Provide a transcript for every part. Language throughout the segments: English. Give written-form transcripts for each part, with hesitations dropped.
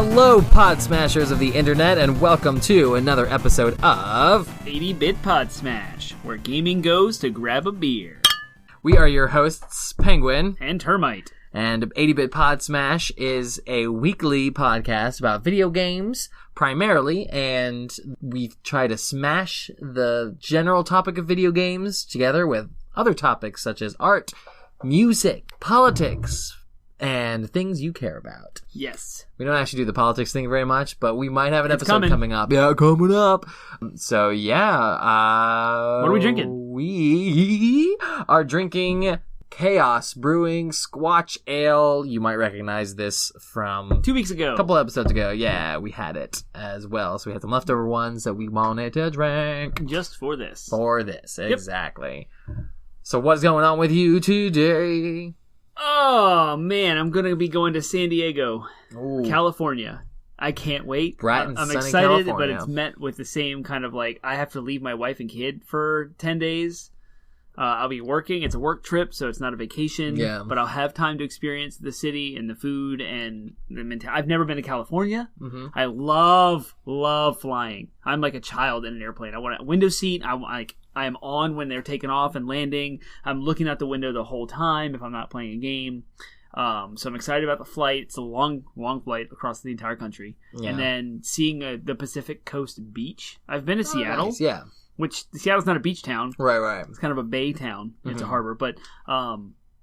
Hello, Podsmashers of the internet, and welcome to another episode of 80-Bit Podsmash, where gaming goes to grab a beer. We are your hosts, Penguin And Termite. and 80-Bit Podsmash is a weekly podcast about video games, primarily, and we try to smash the general topic of video games together with other topics such as art, music, politics, and things you care about. Yes. We don't actually do the politics thing very much, but we might have an It's episode coming up. Yeah, coming up. So, yeah. What are we drinking? We are drinking Chaos Brewing Squatch Ale. You might recognize this from 2 weeks ago. a couple episodes ago. Yeah, we had it as well. So we had some leftover ones that we wanted to drink. Just for this. For this, exactly. So what's going on with you today? Oh, man, I'm going to be going to San Diego, Ooh. California. I can't wait. Bright and I'm sunny excited, California. but it's met with the same kind of like, I have to leave my wife and kid for 10 days. I'll be working. It's a work trip, so it's not a vacation. Yeah. But I'll have time to experience the city and the food and the mentality. I've never been to California. Mm-hmm. I love flying. I'm like a child in an airplane. I want a window seat. I am on when they're taking off and landing. I'm looking out the window the whole time if I'm not playing a game. So I'm excited about the flight. It's a long flight across the entire country. Yeah. And then seeing the Pacific Coast beach. I've been to Seattle. Nice. Yeah. Which Seattle's not a beach town. Right. It's kind of a bay town. It's a Mm-hmm. harbor, but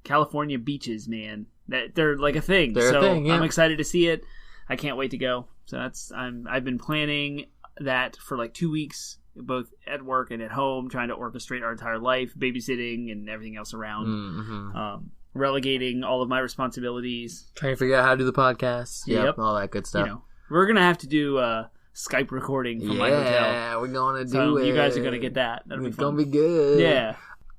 California beaches, man, they're like a thing. They're a thing, yeah. I'm excited to see it. I can't wait to go. So I've been planning that for like 2 weeks, both at work and at home, trying to orchestrate our entire life, babysitting and everything else around. Mm-hmm. Relegating all of my responsibilities. Trying to figure out how to do the podcast. Yep. All that good stuff. We're gonna have to do Skype recording from my hotel. Yeah, we're gonna So do it. you guys are gonna get that. That'll be It's fun. gonna be good. Yeah.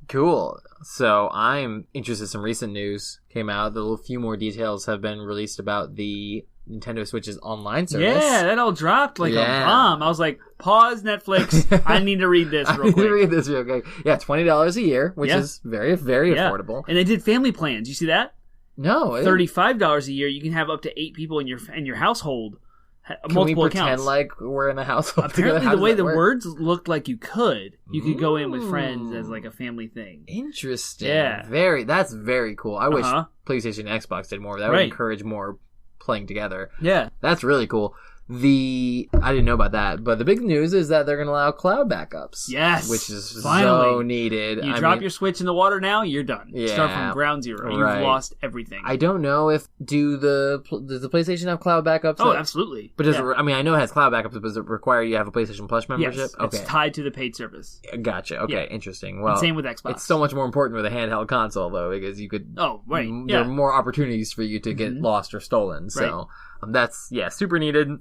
Cool. So I'm interested in some recent news came out. A little few more details have been released about the Nintendo Switch's online service. Yeah, that all dropped like a bomb. I was like, pause Netflix. I need to read this real I need quick. to read this real quick. Yeah, $20 a year, which is very, very affordable. And they did family plans. You see that? No, $35 a year. You can have up to 8 people in your household. Can Multiple we pretend accounts. like we're in a household Apparently, together? the way the work? words looked like you could go in with friends as like a family thing. Interesting. Yeah. That's very cool. I wish Uh-huh. PlayStation and Xbox did more. That would Right. encourage more playing together. Yeah. That's really cool. I didn't know about that, but the big news is that they're going to allow cloud backups. Yes. Which is Finally. so needed. You drop your Switch in the water now, you're done. Yeah. Start from ground zero. Right. You've lost everything. I don't know if does the PlayStation have cloud backups? Oh, absolutely. But I know it has cloud backups, but does it require you to have a PlayStation Plus membership? Yes, Okay. it's tied to the paid service. Gotcha. Okay, Yeah. interesting. Well, And same with Xbox. It's so much more important with a handheld console, though, because you could. Oh, right. There Yeah. are more opportunities for you to get lost or stolen. So that's super needed.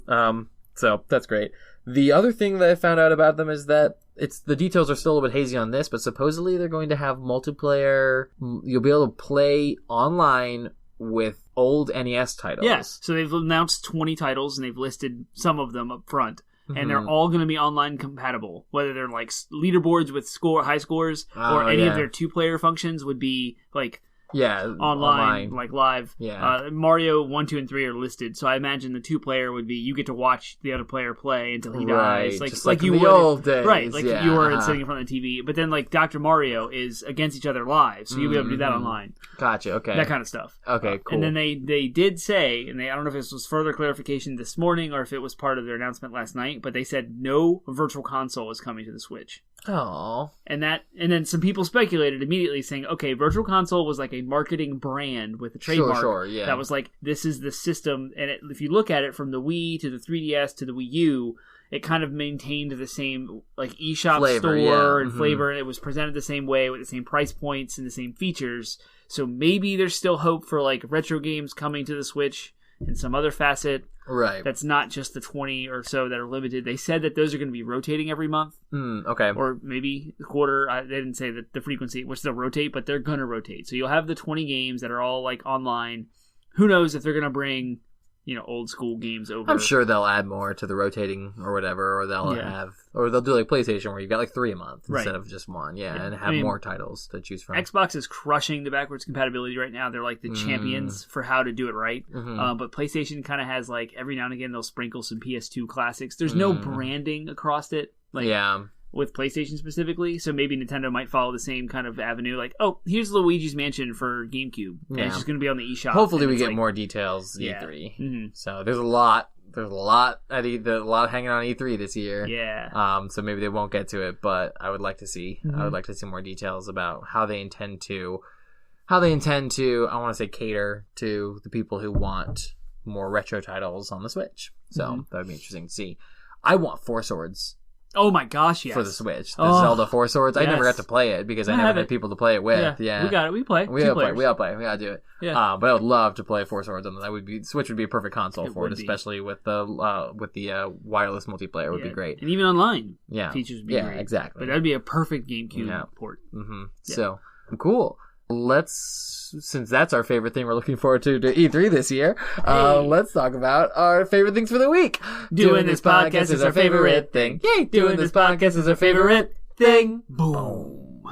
So that's great. The other thing that I found out about them is that the details are still a little bit hazy on this, but supposedly they're going to have multiplayer. You'll be able to play online with old NES titles. Yes. So they've announced 20 titles, and they've listed some of them up front. And Mm-hmm. they're all going to be online compatible. Whether they're like leaderboards with high scores, or any of their 2-player functions would be like online, like live. Yeah. Mario 1, 2, and 3 are listed, so I imagine the 2-player would be you get to watch the other player play until he dies, like you in the would, old days. right? Like you were sitting in front of the TV. But then like Dr. Mario is against each other live, so you'll be able to do that online. Gotcha. Okay. That kind of stuff. Okay. Cool. And then they did say, and I don't know if this was further clarification this morning or if it was part of their announcement last night, but they said no virtual console is coming to the Switch. Oh. And then some people speculated immediately saying, okay, Virtual Console was like a marketing brand with a trademark that was like, this is the system. And if you look at it from the Wii to the 3DS to the Wii U, it kind of maintained the same like eShop store and flavor. And it was presented the same way with the same price points and the same features. So maybe there's still hope for like retro games coming to the Switch in some other facet. Right. That's not just the 20 or so that are limited. They said that those are going to be rotating every month. Okay. Or maybe a quarter. They didn't say that the frequency, which they'll rotate, but they're going to rotate. So you'll have the 20 games that are all like online. Who knows if they're going to bring old school games over. I'm sure they'll add more to the rotating or whatever, or they'll do like PlayStation where you got like 3 a month instead of just one, and have more titles to choose from. Xbox is crushing the backwards compatibility right now. They're like the champions for how to do it right. But PlayStation kind of has like every now and again they'll sprinkle some PS2 classics. There's no branding across it, with PlayStation specifically, so maybe Nintendo might follow the same kind of avenue. Like, oh, here's Luigi's Mansion for GameCube, and it's just going to be on the eShop. Hopefully, we get more details E3. So there's a lot hanging on E3 this year. Yeah. So maybe they won't get to it, but I would like to see. I would like to see more details about how they intend to. I want to say, cater to the people who want more retro titles on the Switch. So that would be interesting to see. I want Four Swords. Oh my gosh, yes. For the Switch. The Zelda Four Swords. I never got to play it because I never had people to play it with. Yeah. We got it. We play. We gotta play. We gotta do it. Yeah. But I would love to play Four Swords on that. Switch would be a perfect console for it, especially with the wireless multiplayer would be great. And even online features would be great. Yeah, exactly. But that would be a perfect GameCube port. So, cool. Since that's our favorite thing we're looking forward to E3 this year, let's talk about our favorite things for the week. Doing this podcast is our favorite thing. Yay! Doing this podcast is our favorite thing. Boom.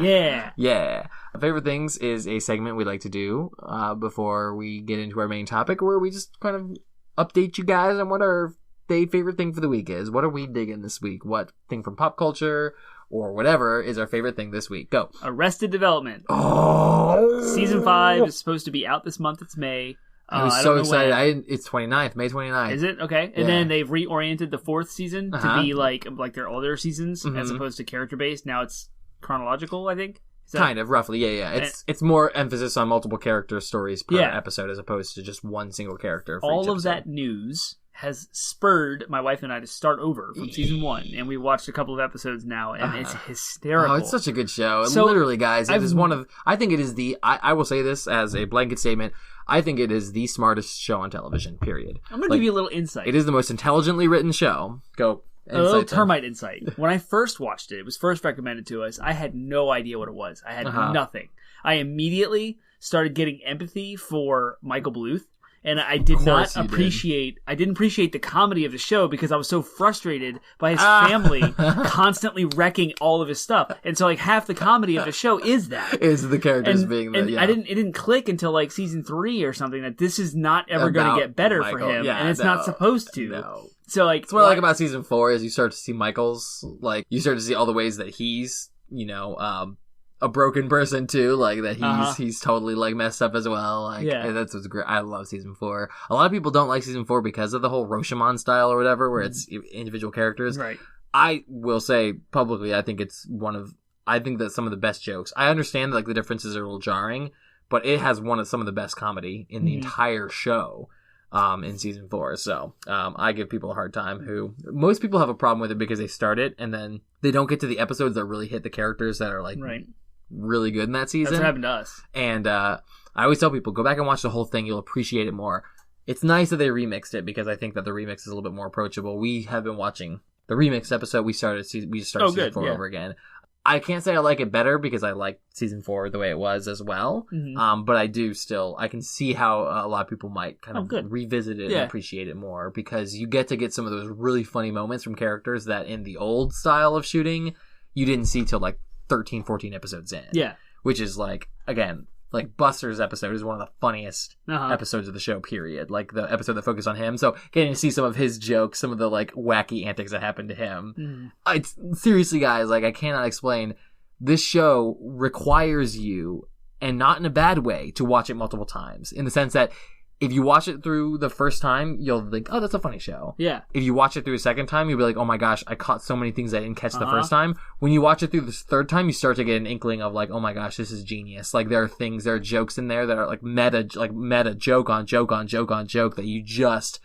Yeah. Favorite Things is a segment we like to do before we get into our main topic, where we just kind of update you guys on what our favorite thing for the week is. What are we digging this week? What thing from pop culture or whatever is our favorite thing this week? Go. Arrested Development. Season 5 is supposed to be out this month. It's May. I was so excited. It's 29th, May 29th. Is it? Okay. And then they've reoriented the 4th season to be like their older seasons as opposed to character-based. Now it's chronological, I think. Kind of, roughly, yeah. It's more emphasis on multiple character stories per episode as opposed to just one single character for all of that news has spurred my wife and I to start over from season 1, and we watched a couple of episodes now, and it's hysterical. Oh, it's such a good show. So, literally, guys, it is one of... I think it is I will say this as a blanket statement. I think it is the smartest show on television, period. I'm going to give you a little insight. It is the most intelligently written show. Go. A little termite insight. When I first watched it was first recommended to us, I had no idea what it was. I had nothing. I immediately started getting empathy for Michael Bluth. And I didn't appreciate the comedy of the show because I was so frustrated by his family constantly wrecking all of his stuff. And so like half the comedy of the show is that. Is the characters being the, it didn't click until like season 3 or something that this is not ever going to get better for him. And it's not supposed to. No. So like, it's what I like about season 4 is you start to see Michael's, like, you start to see all the ways that he's, a broken person too, like that he's totally like messed up as well. Like that's what's great. I love season 4. A lot of people don't like season 4 because of the whole Rashomon style or whatever, where it's individual characters. Right. I will say publicly, I think that some of the best jokes. I understand that, like, the differences are a little jarring, but it has some of the best comedy in the entire show. In season 4, so I give people a hard time who most people have a problem with it because they start it and then they don't get to the episodes that really hit the characters that are like really good in that season. That's what happened to us. And I always tell people, go back and watch the whole thing, you'll appreciate it more. It's nice that they remixed it because I think that the remix is a little bit more approachable. We have been watching the remixed episode. We started season 4 over again. I can't say I like it better because I like season 4 the way it was as well. But I can see how a lot of people might kind of revisit it and appreciate it more because you get some of those really funny moments from characters that in the old style of shooting, you didn't see till like 13, 14 episodes in. Yeah. Which is like, again, like Buster's episode is one of the funniest episodes of the show, period. Like the episode that focused on him. So getting to see some of his jokes, some of the like wacky antics that happened to him. Seriously, guys, like I cannot explain. This show requires you, and not in a bad way, to watch it multiple times. In the sense that if you watch it through the first time, you'll think, oh, that's a funny show. Yeah. If you watch it through a second time, you'll be like, oh my gosh, I caught so many things I didn't catch the first time. When you watch it through the third time, you start to get an inkling of like, oh my gosh, this is genius. Like there are jokes in there that are like meta joke on joke on joke on joke that you just,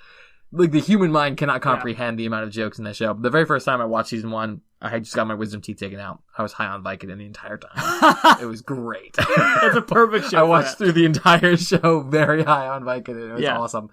like the human mind cannot comprehend the amount of jokes in the show. The very first time I watched season 1, I had just got my wisdom teeth taken out. I was high on Vicodin the entire time. It was great. That's a perfect show. I watched through the entire show very high on Vicodin. It was awesome.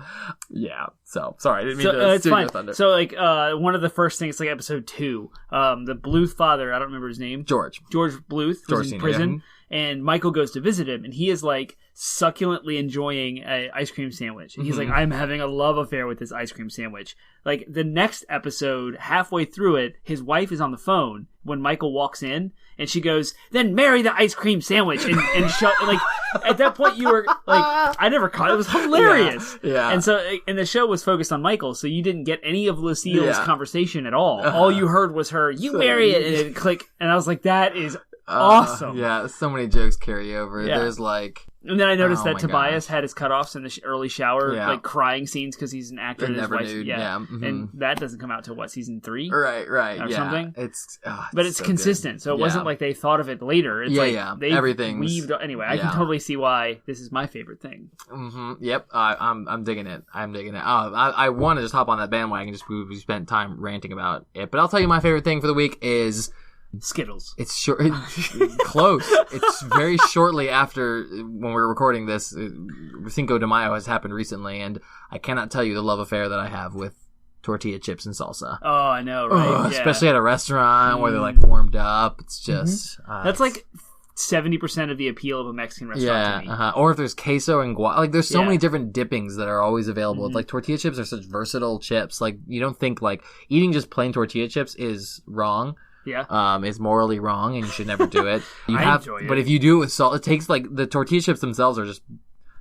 Yeah. So, sorry. I didn't mean to steal your thunder. So, like, one of the first things, like episode 2, the Bluth Father, I don't remember his name. George Bluth was in prison. and Michael goes to visit him, and he is like succulently enjoying an ice cream sandwich. And he's like, I'm having a love affair with this ice cream sandwich. Like, the next episode, halfway through it, his wife is on the phone when Michael walks in, and she goes, then marry the ice cream sandwich. And like, at that point, you were like, I never caught it. It was hilarious. Yeah. And so, and the show was focused on Michael, so you didn't get any of Lucille's conversation at all. All you heard was her, you marry it, and it click. And I was like, that is awesome. Yeah, so many jokes carry over. Yeah. There's like... And then I noticed that Tobias had his cutoffs in the early shower, like crying scenes because he's an actor and his wife's nude. And that doesn't come out till season 3? Right, or something. But it's consistent, good. So it wasn't like they thought of it later. It's they everything weaved. Anyway, I can totally see why this is my favorite thing. Yep, I'm digging it. I want to just hop on that bandwagon just because we spent time ranting about it. But I'll tell you, my favorite thing for the week is Skittles. It's short, close. It's very shortly after when we're recording this. Cinco de Mayo has happened recently, and I cannot tell you the love affair that I have with tortilla chips and salsa. Oh, I know, right? Especially at a restaurant where they're like warmed up. It's just that's like 70% of the appeal of a Mexican restaurant to me. Or if there's queso and guac. Like, there's so many different dippings that are always available. It's like, tortilla chips are such versatile chips. Like, you don't think like eating just plain tortilla chips is wrong. Yeah. It's morally wrong and you should never do it. Enjoy it. But if you do it with salt, it takes like the tortilla chips themselves are just,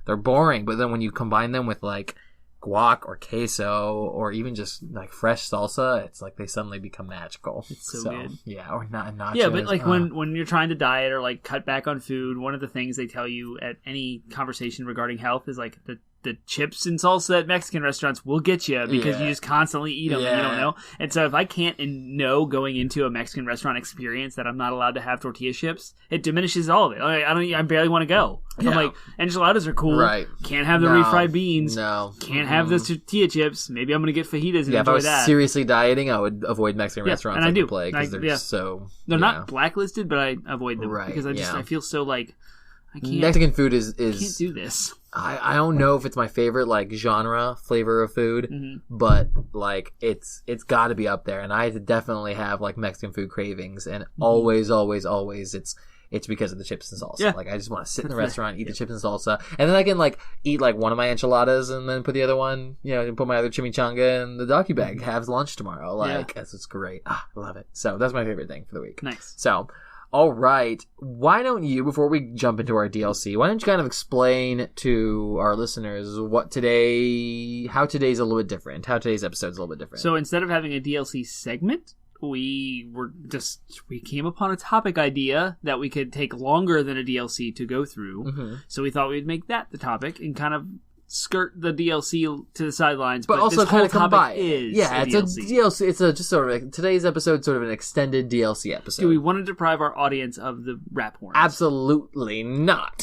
they're boring. But then when you combine them with like guac or queso or even just like fresh salsa, it's like they suddenly become magical. It's so good. Yeah, or not nachos. Yeah, but like when you're trying to diet or like cut back on food, one of the things they tell you at any conversation regarding health is like the chips and salsa at Mexican restaurants will get you because you just constantly eat them and you don't know. And so if I can't know going into a Mexican restaurant experience that I'm not allowed to have tortilla chips, it diminishes all of it. I barely want to go. I'm like, enchiladas are cool. Right. Can't have the refried beans. No. Can't have the tortilla chips. Maybe I'm going to get fajitas and enjoy that. If I was seriously dieting, I would avoid Mexican restaurants. And I do. Because they're so... They're not blacklisted, but I avoid them. Because I feel so like... I can't, Mexican food is I can't do this. I don't know if it's my favorite like genre flavor of food, but like it's got to be up there, and I definitely have like Mexican food cravings, and always it's because of the chips and salsa. Like I just want to sit in the restaurant, eat the chips and salsa, and then I can like eat like one of my enchiladas and then put the other one, and put my other chimichanga in the docu bag. Have lunch tomorrow. Like it's great. I love it. So that's my favorite thing for the week. Nice. So. All right. Why don't you, before we jump into our DLC, why don't you kind of explain to our listeners how today's a little bit different, how today's episode is a little bit different. So instead of having a DLC segment, we came upon a topic idea that we could take longer than a DLC to go through. So we thought we'd make that the topic and kind of skirt the DLC to the sidelines, but also kind of combine. It's a DLC. It's just sort of today's episode, sort of an extended DLC episode. Do we want to deprive our audience of the rap horns? Absolutely not.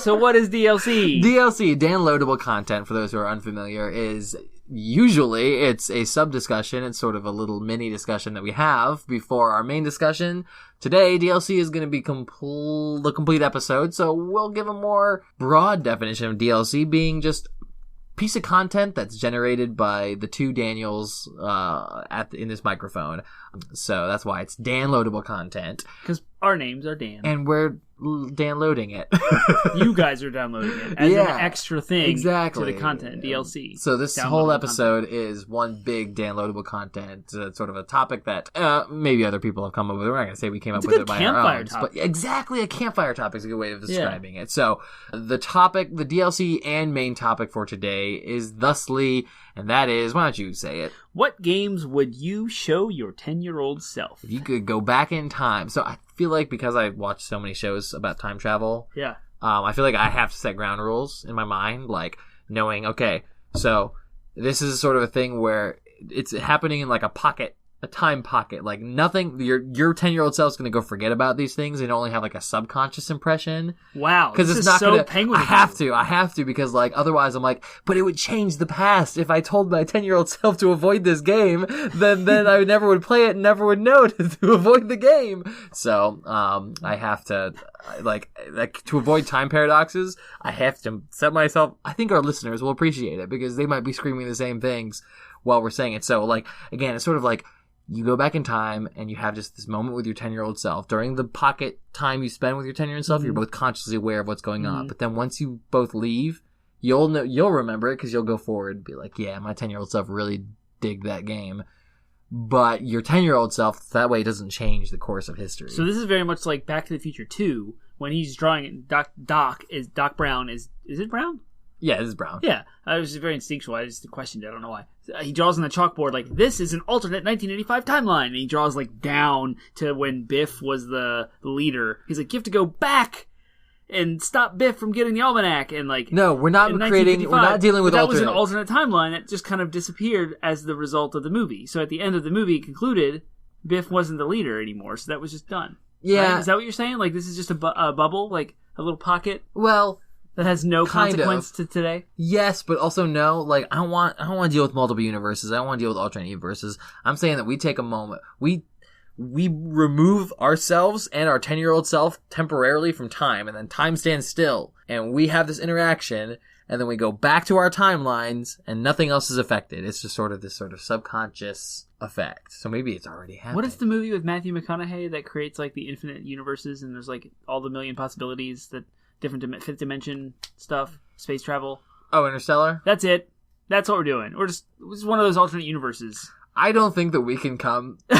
So what is DLC? DLC, downloadable content, for those who are unfamiliar, is usually it's a sub discussion. It's sort of a little mini discussion that we have before our main discussion. Today, DLC is going to be the complete episode, so we'll give a more broad definition of DLC being just piece of content that's generated by the two Daniels in this microphone. So that's why it's downloadable content. Because our names are Dan. And we're downloading it. You guys are downloading it as an extra thing to the content, DLC. So this whole episode is one big downloadable content, sort of a topic that maybe other people have come up with. We're not going to say we came up with it by our own. But exactly, a campfire topic is a good way of describing it. So the topic, the DLC and main topic for today is thusly, and that is, why don't you say it? What games would you show your 10-year-old self? If you could go back in time. So I feel like because I watched so many shows about time travel, I feel like I have to set ground rules in my mind, like knowing, okay, so this is sort of a thing where it's happening in like a time pocket, like nothing, your 10-year-old self's going to go forget about these things and only have like a subconscious impression. Wow. Because it's not so Penguin. I have to, because like otherwise I'm like, but it would change the past. If I told my 10-year-old self to avoid this game, then I never would play it and never would know to avoid the game. So, I have to, like to avoid time paradoxes, I have to set myself, I think our listeners will appreciate it because they might be screaming the same things while we're saying it. So like, again, it's sort of like, you go back in time and you have just this moment with your 10-year-old self. During the pocket time you spend with your 10-year-old self, you're both consciously aware of what's going on. But then once you both leave, you'll remember it because you'll go forward and be like, yeah, my 10-year-old self really digged that game. But your 10-year-old self, that way it doesn't change the course of history. So this is very much like Back to the Future 2, when he's drawing Doc Brown is it Brown? Yeah, this is Brown. Yeah, it was very instinctual. I just questioned it. I don't know why. He draws on the chalkboard like, this is an alternate 1985 timeline. And he draws like down to when Biff was the leader. He's like, you have to go back and stop Biff from getting the almanac. And like, no, we're not dealing with that was an alternate timeline that just kind of disappeared as the result of the movie. So at the end of the movie, it concluded Biff wasn't the leader anymore. So that was just done. Yeah. Right? Is that what you're saying? Like, this is just a bubble, like a little pocket? Well, that has no consequence to today? Yes, but also no. Like, I don't want to deal with multiple universes. I don't want to deal with alternate universes. I'm saying that we take a moment. We remove ourselves and our 10-year-old self temporarily from time, and then time stands still, and we have this interaction, and then we go back to our timelines, and nothing else is affected. It's just this sort of subconscious effect. So maybe it's already happened. What is the movie with Matthew McConaughey that creates like the infinite universes, and there's like all the million possibilities, that different fifth dimension stuff, space travel? Oh, Interstellar? That's it. That's what we're doing. It's one of those alternate universes. I don't think that we can come to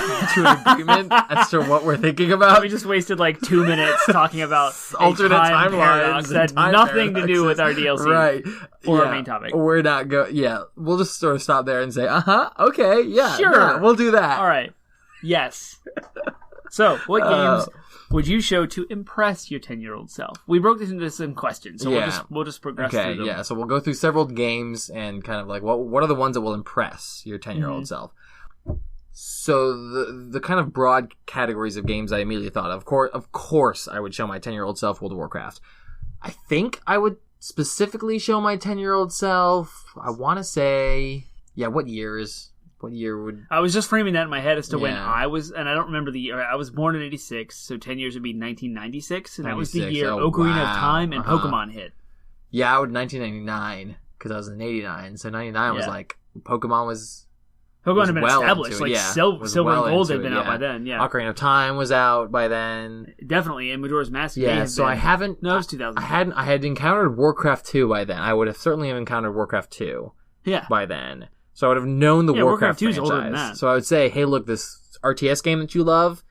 an agreement as to what we're thinking about. We just wasted like 2 minutes talking about alternate timelines that had nothing to do with our DLC, right? Or our main topic. We're not Yeah, we'll just sort of stop there and say, okay, yeah, sure, yeah, we'll do that. All right, yes. So, what games would you show to impress your 10-year-old self? We broke this into some questions, so we'll just progress through them. Yeah, so we'll go through several games and kind of like what are the ones that will impress your 10-year-old self. So the kind of broad categories of games I immediately thought of course, I would show my 10-year-old self World of Warcraft. I think I would specifically show my 10-year-old self, I want to say, what year would... I was just framing that in my head as to when I was, and I don't remember the year. I was born in 86, so 10 years would be 1996, and that was the year Ocarina of Time and Pokemon hit. Yeah, I would 1999, because I was in 89, so 99 was like, Pokemon had been established. Like Silver and Gold had been out by then. Yeah, Ocarina of Time was out by then. Definitely, and Majora's Mask. Yeah, so I haven't. No, it was 2000. I had encountered Warcraft 2 by then. I would have certainly encountered Warcraft 2. Yeah. By then, so I would have known the Warcraft 2 is franchise. older than that. So I would say, hey, look, this RTS game that you love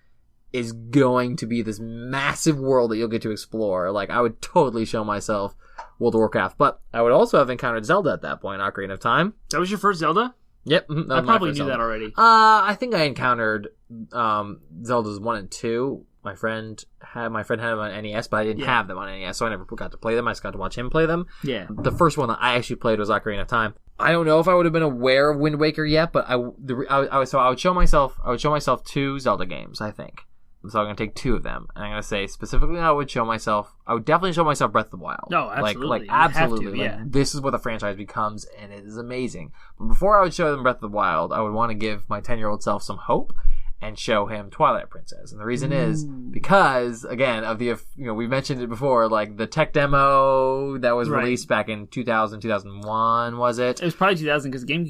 is going to be this massive world that you'll get to explore. Like, I would totally show myself World of Warcraft, but I would also have encountered Zelda at that point. Ocarina of Time. That was your first Zelda? Yep. I probably knew that already. I think I encountered Zelda's 1 and 2. My friend had them on NES, but I didn't have them on NES, so I never got to play them. I just got to watch him play them. Yeah. The first one that I actually played was Ocarina of Time. I don't know if I would have been aware of Wind Waker yet, but I would show myself 2 Zelda games, I think. So I'm going to take 2 of them. And I'm going to say specifically I would definitely show myself Breath of the Wild. No, absolutely. Like absolutely. You have to, like, this is what the franchise becomes, and it is amazing. But before I would show them Breath of the Wild, I would want to give my 10-year-old self some hope and show him Twilight Princess. And the reason is because, again, of the, we mentioned it before, like the tech demo that was released back in 2001, was it? It was probably 2000 because the game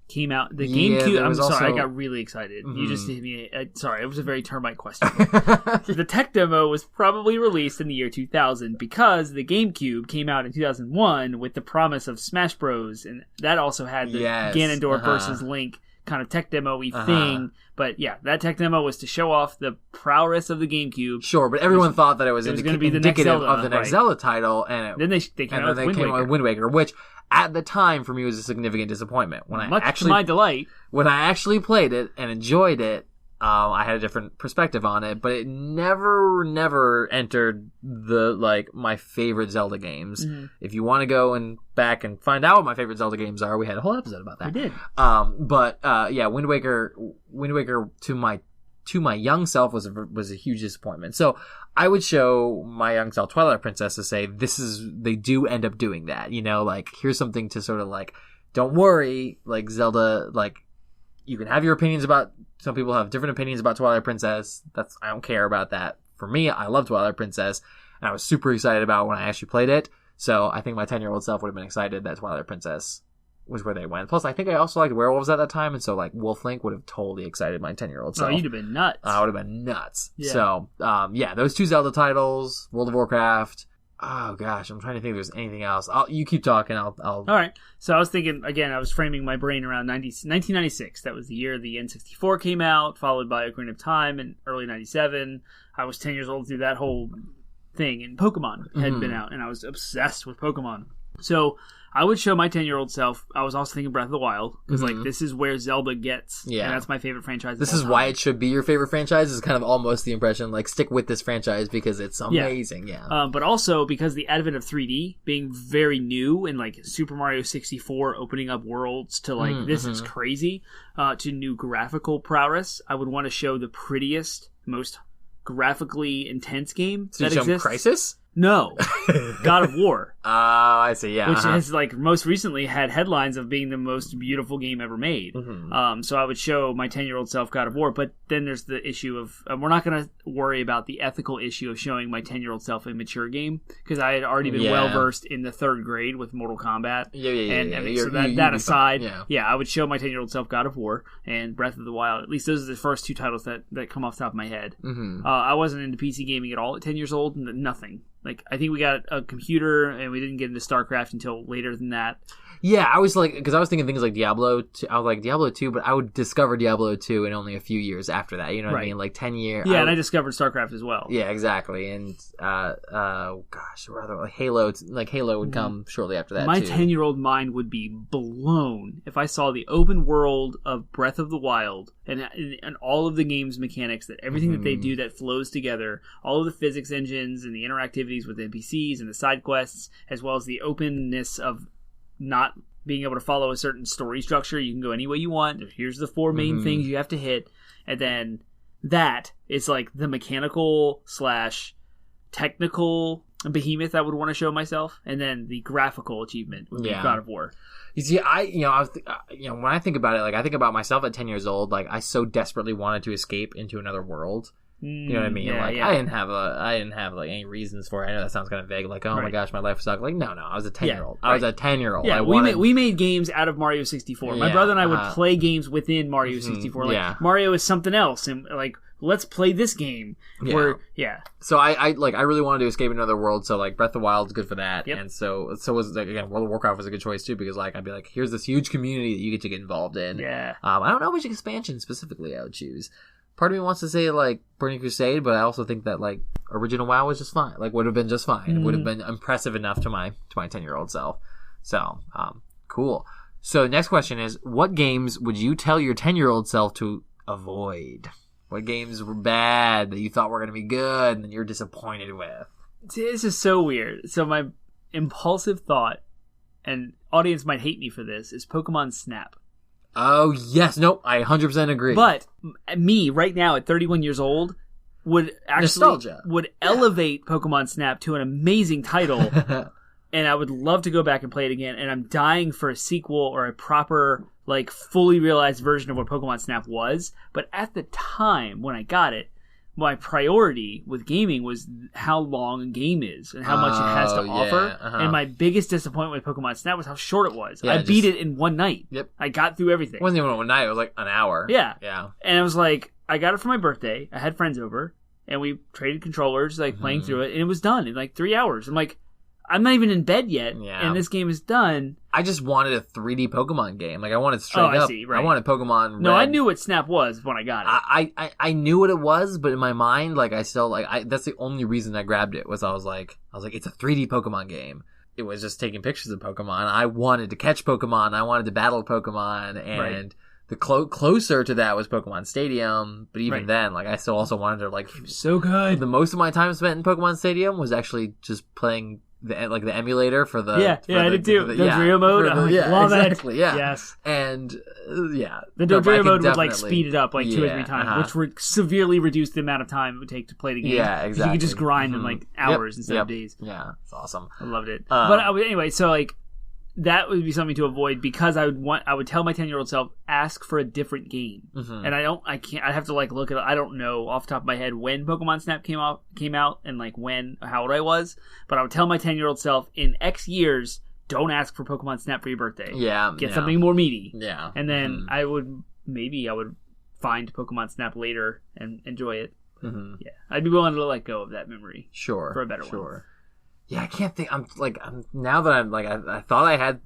came out. The GameCube. I'm sorry, I got really excited. You just hit me. Sorry, it was a very Termite question. The tech demo was probably released in the year 2000 because the GameCube came out in 2001 with the promise of Smash Bros. And that also had the Ganondorf versus Link kind of tech demo-y thing. But yeah, that tech demo was to show off the prowess of the GameCube. Sure, but everyone thought that it was going to be indicative of the next Zelda title. And then they came out with Wind Waker, which at the time for me was a significant disappointment. Much to my delight. When I actually played it and enjoyed it, I had a different perspective on it, but it never entered the my favorite Zelda games. If you want to go and back and find out what my favorite Zelda games are, we had a whole episode about that. We did. Wind Waker to my young self was a huge disappointment. So I would show my young self Twilight Princess to say they do end up doing that. Here's something to sort of don't worry, Zelda, you can have your opinions about. Some people have different opinions about Twilight Princess. I don't care about that. For me, I love Twilight Princess, and I was super excited about when I actually played it. So I think my 10-year-old self would have been excited that Twilight Princess was where they went. Plus, I think I also liked werewolves at that time, and so like Wolf Link would have totally excited my 10-year-old self. Oh, you'd have been nuts. I would have been nuts. Yeah. So, those 2 Zelda titles, World of Warcraft. Oh gosh, I'm trying to think if there's anything else. You keep talking. I'll. All right. So I was thinking again. I was framing my brain around 1996. That was the year the N64 came out, followed by Ocarina of Time in early '97. I was 10 years old through that whole thing, and Pokemon had been out, and I was obsessed with Pokemon. So I would show my 10-year-old self. I was also thinking Breath of the Wild, because like this is where Zelda gets. Yeah, and that's my favorite franchise. This is why it should be your favorite franchise. Is kind of almost the impression. Like, stick with this franchise because it's amazing. Yeah. But also because the advent of 3D being very new, and like Super Mario 64 opening up worlds to like this is crazy, to new graphical prowess. I would want to show the prettiest, most graphically intense game that exists. Crisis? No. God of War. Oh, I see, yeah. Which has, like, most recently had headlines of being the most beautiful game ever made. So I would show my 10-year-old self God of War, but then there's the issue of, we're not going to worry about the ethical issue of showing my 10-year-old self a mature game, because I had already been well-versed in the 3rd grade with Mortal Kombat. So that aside, I would show my 10-year-old self God of War and Breath of the Wild. At least those are the first 2 titles that come off the top of my head. I wasn't into PC gaming at all at 10 years old, nothing. Like, I think we got a computer, and we didn't get into StarCraft until later than that. Yeah, I was like, because I was thinking things like Diablo 2, I was like, Diablo 2, but I would discover Diablo 2 in only a few years after that, you know what I mean? Like 10 years. Yeah, and I discovered StarCraft as well. Yeah, exactly. And, rather, like Halo would come shortly after that, My 10-year-old mind would be blown if I saw the open world of Breath of the Wild and all of the game's mechanics, that everything that they do that flows together, all of the physics engines and the interactivities with NPCs and the side quests, as well as the openness of not being able to follow a certain story structure. You can go any way you want. Here's the 4 main things you have to hit. And then that is like the mechanical / technical behemoth I would want to show myself. And then the graphical achievement would be God of War. You see, when I think about it, like I think about myself at 10 years old, like I so desperately wanted to escape into another world. You know what I mean? I didn't have like any reasons for it. I know that sounds kind of vague. Like, oh my gosh, my life sucked. Like, no, I was a 10-year-old. I was a 10-year-old. Yeah, we made games out of Mario 64. My brother and I would play games within Mario 64. Like, Mario is something else, and like, let's play this game. So I really wanted to escape another world. So like Breath of the Wild is good for that. And so was like, again, World of Warcraft was a good choice too, because like I'd be like, here's this huge community that you get involved in. I don't know which expansion specifically I would choose. Part of me wants to say, like, Burning Crusade, but I also think that, like, original WoW was just fine. Like, would have been just fine. It would have been impressive enough to my 10-year-old self. So, cool. So, next question is, what games would you tell your 10-year-old self to avoid? What games were bad that you thought were going to be good and then you're disappointed with? This is so weird. So, my impulsive thought, and audience might hate me for this, is Pokemon Snap. Oh, yes. Nope. I 100% agree. But me, right now, at 31 years old, would elevate Pokemon Snap to an amazing title. And I would love to go back and play it again. And I'm dying for a sequel or a proper, like, fully realized version of what Pokemon Snap was. But at the time when I got it, my priority with gaming was how long a game is and how much it has to offer. And my biggest disappointment with Pokemon Snap was how short it was. I beat it in one night. I got through everything. It wasn't even one night. It was like an hour. Yeah. And I was like, I got it for my birthday. I had friends over, and we traded controllers, like playing through it, and it was done in like 3 hours. I'm like, I'm not even in bed yet, and this game is done. I just wanted a 3D Pokemon game. Like, I wanted straight up. See, right. I wanted Pokemon Red. No, I knew what Snap was when I got it. I knew what it was, but in my mind, like, I still, like, that's the only reason I grabbed it, was I was like, it's a 3D Pokemon game. It was just taking pictures of Pokemon. I wanted to catch Pokemon. I wanted to battle Pokemon, and the closer to that was Pokemon Stadium, but even then, like, I still also wanted to, like... It was so good. The most of my time spent in Pokemon Stadium was actually just playing... the emulator for the I did too. The Dodrio mode, love exactly, it. Yes, and the Dodrio mode would like speed it up like 2 or 3 times, which would severely reduce the amount of time it would take to play the game. Yeah, exactly. You could just grind in like hours instead of days. Yeah, it's awesome. I loved it. But anyway, so like that would be something to avoid, because I would tell my 10-year-old self, ask for a different game. And I have to like look at it. I don't know off the top of my head when Pokemon Snap came out and like how old I was, but I would tell my 10-year-old self, in X years, don't ask for Pokemon Snap for your birthday. Yeah. Get something more meaty. Yeah. And then I would find Pokemon Snap later and enjoy it. Mm-hmm. Yeah. I'd be willing to let go of that memory. Sure. For a better one. Yeah, I can't think. Now that I'm like, I thought I had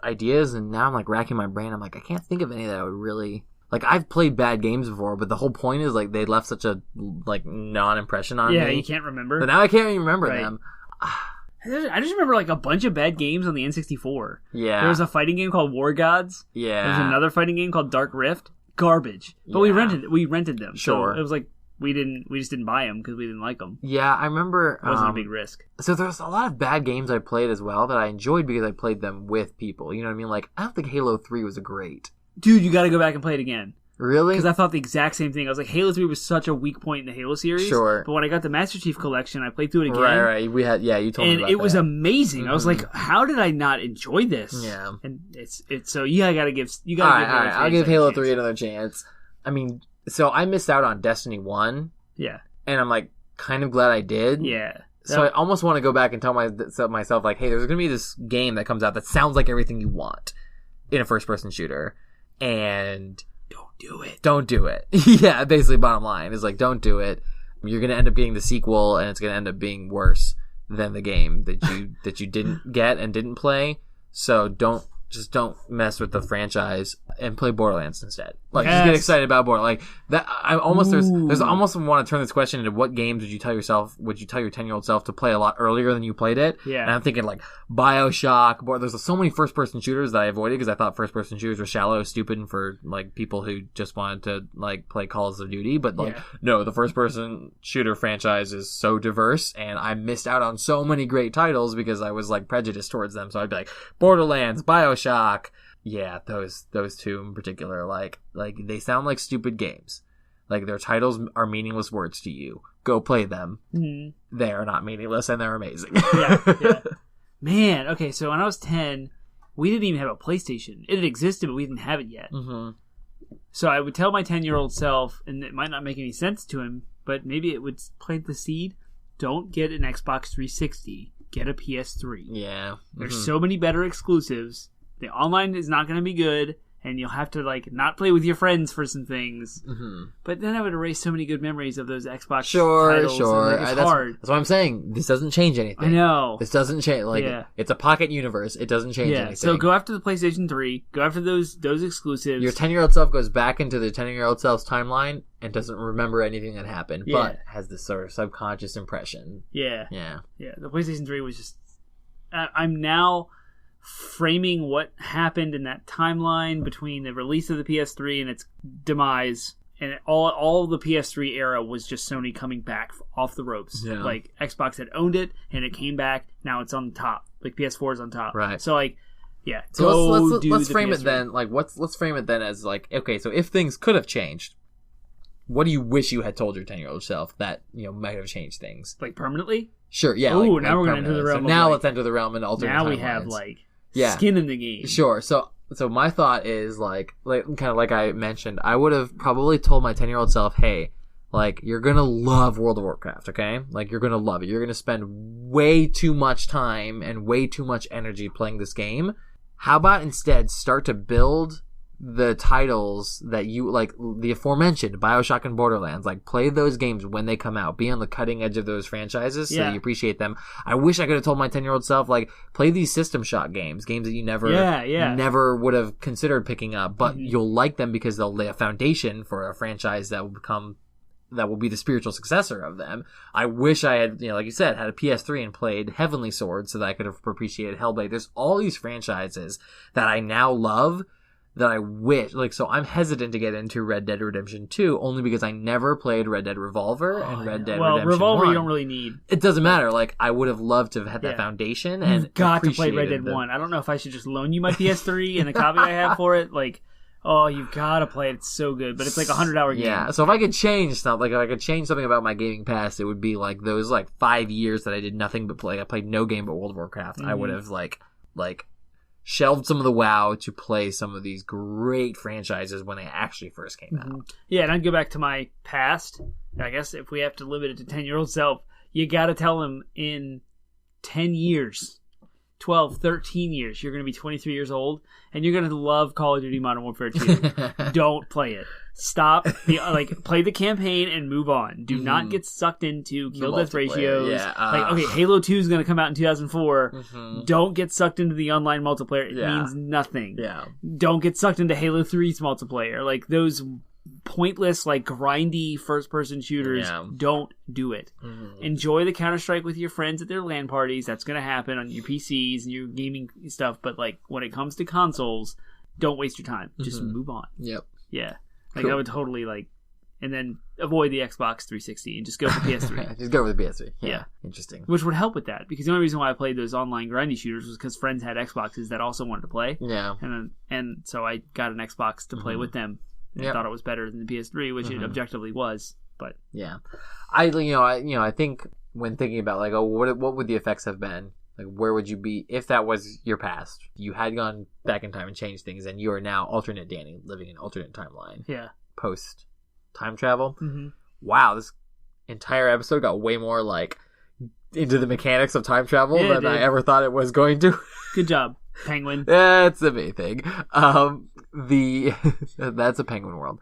ideas, and now I'm like racking my brain. I'm like, I can't think of any that I would really like. I've played bad games before, but the whole point is like they left such a like non-impression on me. Yeah, you can't remember. But now I can't even remember them. I just remember like a bunch of bad games on the N64. Yeah, there was a fighting game called War Gods. Yeah, there was another fighting game called Dark Rift. Garbage. But we rented them. Sure, so it was like. We just didn't buy them because we didn't like them. Yeah, I remember. It wasn't a big risk. So there's a lot of bad games I played as well that I enjoyed because I played them with people. You know what I mean? Like, I don't think Halo 3 was great. Dude, you got to go back and play it again. Really? Because I thought the exact same thing. I was like, Halo 3 was such a weak point in the Halo series. Sure. But when I got the Master Chief Collection, I played through it again. Right. You told me about that. And it was amazing. Mm-hmm. I was like, how did I not enjoy this? Yeah. And it's so I got to give. All right. I'll give Halo 3 another chance. I mean, so I missed out on Destiny 1. Yeah. And I'm like, kind of glad I did. Yeah. So I almost want to go back and tell myself, like, hey, there's going to be this game that comes out that sounds like everything you want in a first-person shooter. And don't do it. Yeah, basically bottom line is like, don't do it. You're going to end up getting the sequel, and it's going to end up being worse than the game that you didn't get and didn't play. So don't mess with the franchise and play Borderlands instead. Like, just get excited about Borderlands. Like that, there's almost want to turn this question into what games would you tell your 10-year-old self to play a lot earlier than you played it? Yeah. And I'm thinking like BioShock. There's so many first-person shooters that I avoided because I thought first-person shooters were shallow, stupid, and for like people who just wanted to like play Calls of Duty. But like, no, the first-person shooter franchise is so diverse, and I missed out on so many great titles because I was like prejudiced towards them. So I'd be like Borderlands, BioShock. Yeah, those two in particular, like they sound like stupid games. Like their titles are meaningless words to you. Go play them. Mm-hmm. They are not meaningless, and they're amazing. Yeah. Man, okay, so when I was 10, we didn't even have a PlayStation. It had existed, but we didn't have it yet. Mm-hmm. So I would tell my 10-year-old self, and it might not make any sense to him, but maybe it would plant the seed. Don't get an Xbox 360. Get a PS3. Yeah. Mm-hmm. There's so many better exclusives. The online is not going to be good, and you'll have to like not play with your friends for some things. Mm-hmm. But then I would erase so many good memories of those Xbox titles. Sure. It's hard. That's what I'm saying. This doesn't change anything. I know. This doesn't change. Like it's a pocket universe. It doesn't change anything. So go after the PlayStation 3. Go after those exclusives. Your 10-year-old self goes back into the 10-year-old self's timeline and doesn't remember anything that happened, but has this sort of subconscious impression. Yeah. The PlayStation 3 was just. I'm now framing what happened in that timeline between the release of the PS3 and its demise, and all the PS3 era was just Sony coming back off the ropes. Yeah. Like Xbox had owned it and it came back. Now it's on top. Like PS4 is on top. Right. So like, yeah. So let's frame it then. Like let's frame it then as like, okay, so if things could have changed, what do you wish you had told your 10-year-old self that might have changed things? Like permanently? Sure. Yeah. Oh, now we're going to enter the realm. So now let's enter the realm and alternate timelines. Now we have like. Skin in the game. Sure. So my thought is like kind of like I mentioned, I would have probably told my 10-year-old self, hey, like you're gonna love World of Warcraft, okay? Like you're gonna love it. You're gonna spend way too much time and way too much energy playing this game. How about instead start to build the titles that you like, the aforementioned BioShock and Borderlands, like play those games when they come out, be on the cutting edge of those franchises so you appreciate them. I wish I could have told my 10-year-old self, like, play these System Shock games that you never would have considered picking up, but you'll like them because they'll lay a foundation for a franchise that will be the spiritual successor of them. I wish I had, like you said, had a PS3 and played Heavenly Sword so that I could have appreciated Hellblade. There's all these franchises that I now love that I wish, so I'm hesitant to get into Red Dead Redemption 2 only because I never played Red Dead Revolver and Red Dead Redemption Revolver 1. You don't really need. It doesn't matter. Like, I would have loved to have had that foundation and you've got to play Red Dead 1. I don't know if I should just loan you my PS3 and the copy I have for it. Like, oh, you've got to play it. It's so good. But it's like a 100-hour game. Yeah, so if I could change something, if I could change something about my gaming past, it would be like those 5 years that I did nothing but play. I played no game but World of Warcraft. I would have like shelved some of the WoW to play some of these great franchises when they actually first came out. Yeah, and I'd go back to my past. I guess if we have to limit it to 10-year-old self, you got to tell him in 10 years, 12, 13 years, you're going to be 23 years old, and you're going to love Call of Duty Modern Warfare 2. Don't play it. Stop. Play the campaign and move on. Do not get sucked into kill death ratios. Yeah, Halo 2 is going to come out in 2004. Don't get sucked into the online multiplayer. It means nothing. Yeah. Don't get sucked into Halo 3's multiplayer. Like, those pointless, like, grindy first-person shooters, don't do it. Enjoy the Counter-Strike with your friends at their LAN parties. That's going to happen on your PCs and your gaming stuff. But, like, when it comes to consoles, don't waste your time. Just move on. Yep. Yeah. Like, cool. I would totally, like... And then avoid the Xbox 360 and just go for PS3. Just go with the PS3. Yeah. Interesting. Which would help with that. Because the only reason why I played those online grindy shooters was because friends had Xboxes that also wanted to play. Yeah. And so I got an Xbox to play with them. And thought it was better than the PS3, which it objectively was. But yeah. I think when thinking about, like, what would the effects have been? Like, where would you be if that was your past? You had gone back in time and changed things, and you are now alternate Danny, living an alternate timeline. Yeah. Post time travel. Wow, this entire episode got way more, like, into the mechanics of time travel than I ever thought it was going to. Good job, Penguin. That's a big thing. That's a Penguin world.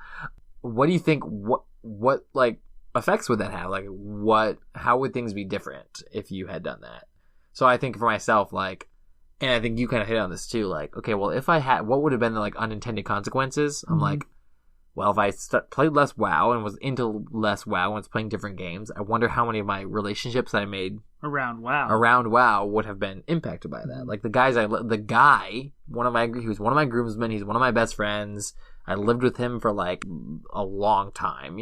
What do you think? What like effects would that have? Like, how would things be different if you had done that? So I think for myself, like, and I think you kind of hit on this too, like, okay, well, if I had, what would have been the, like, unintended consequences? I'm like, well, if I played less WoW and was into less WoW and was playing different games, I wonder how many of my relationships that I made around WoW would have been impacted by that. Like, he was one of my groomsmen, he's one of my best friends. I lived with him for, like, a long time,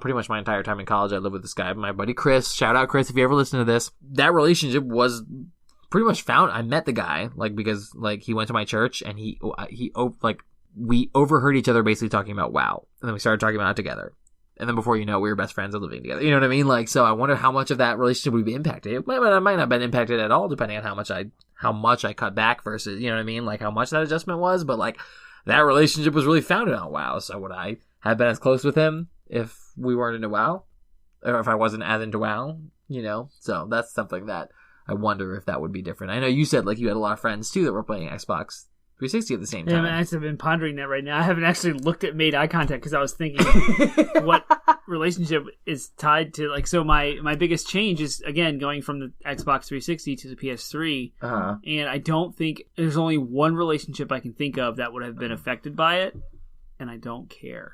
pretty much my entire time in college. I lived with this guy, my buddy Chris. Shout out Chris if you ever listen to this. That relationship was pretty much I met the guy, like, because, like, he went to my church and we overheard each other basically talking about WoW, and then we started talking about it together. And then before you know, we were best friends and living together. You know what I mean? Like, so I wonder how much of that relationship would be impacted. It might not have been impacted at all, depending on how much I cut back versus, you know what I mean? Like, how much that adjustment was. But, like, that relationship was really founded on WoW. So would I have been as close with him if we weren't into WoW? Or if I wasn't as into WoW? So that's something that I wonder if that would be different. I know you said, like, you had a lot of friends, too, that were playing Xbox 360 at the same time. Yeah, I've been pondering that right now. I haven't actually made eye contact because I was thinking what relationship is tied to, like, so my biggest change is, again, going from the Xbox 360 to the PS3. And I don't think there's only one relationship I can think of that would have been affected by it, and I don't care.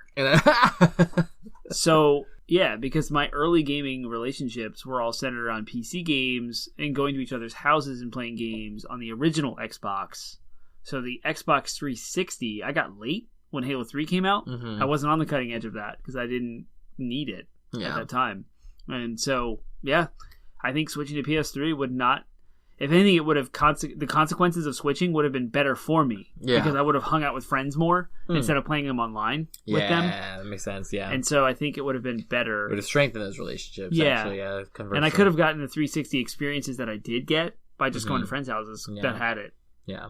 So, yeah, because my early gaming relationships were all centered around PC games and going to each other's houses and playing games on the original Xbox. So the Xbox 360, I got late when Halo 3 came out. I wasn't on the cutting edge of that because I didn't need it at that time. And so, yeah, I think switching to PS3 would not... If anything, it would have... the consequences of switching would have been better for me. Yeah. Because I would have hung out with friends more instead of playing them online with them. Yeah, that makes sense, yeah. And so I think it would have been better. It would have strengthened those relationships, actually. And I could have gotten the 360 experiences that I did get by just going to friends' houses that had it. Yeah.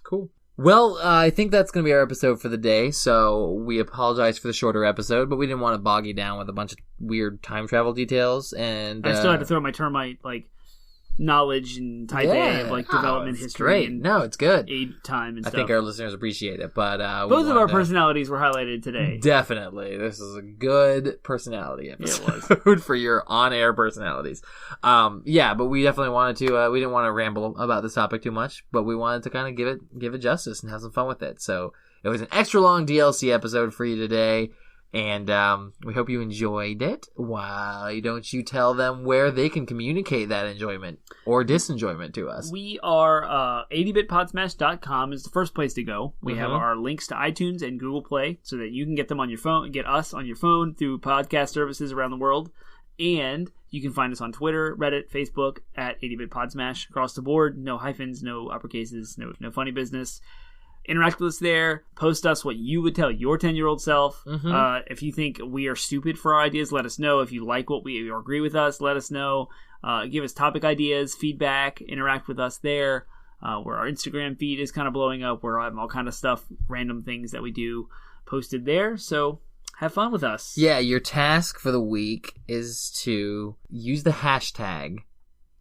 Cool. Well, I think that's going to be our episode for the day, so we apologize for the shorter episode, but we didn't want to bog you down with a bunch of weird time travel details, and... I still had to throw my Termite, like, knowledge and type A of, like, development history. Great. And no, it's good. Aid time and stuff. I think our listeners appreciate it, but... both of our personalities were highlighted today. Definitely. This is a good personality episode for your on-air personalities. But we definitely wanted to... we didn't want to ramble about this topic too much, but we wanted to kind of give it justice and have some fun with it. So it was an extra long DLC episode for you today. And we hope you enjoyed it. Why don't you tell them where they can communicate that enjoyment or disenjoyment to us? We are 80bitpodsmash.com is the first place to go. We have our links to iTunes and Google Play so that you can get them on your phone, get us on your phone through podcast services around the world. And you can find us on Twitter, Reddit, Facebook at 80bitpodsmash across the board. No hyphens, no uppercases, no funny business. Interact with us there. Post us what you would tell your 10-year-old self. If you think we are stupid for our ideas, let us know. If you like what we or agree with us, let us know. Give us topic ideas, feedback. Interact with us there. Where our Instagram feed is kind of blowing up. Where I have all kind of stuff, random things that we do posted there. So have fun with us. Yeah, your task for the week is to use the hashtag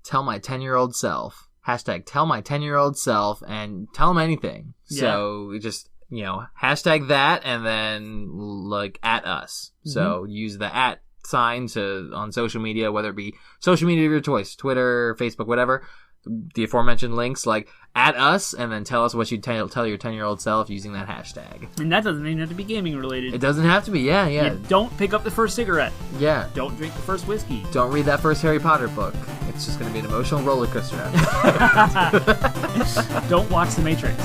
tell my 10-year-old self hashtag tell my 10-year-old self, and tell them anything. Yeah. So we just, hashtag that, and then like at us. Mm-hmm. So use the at sign on social media, whether it be social media of your choice, Twitter, Facebook, whatever. The aforementioned links, like at us, and then tell us what you tell your 10-year-old self using that hashtag. And that doesn't even have to be gaming related. It doesn't have to be, yeah. You don't pick up the first cigarette. Yeah. Don't drink the first whiskey. Don't read that first Harry Potter book. It's just going to be an emotional roller coaster. Don't watch The Matrix.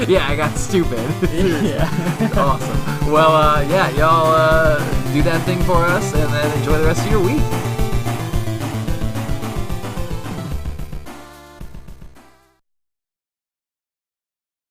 Yeah, I got stupid. Yeah. Awesome. Well, y'all do that thing for us, and then enjoy the rest of your week.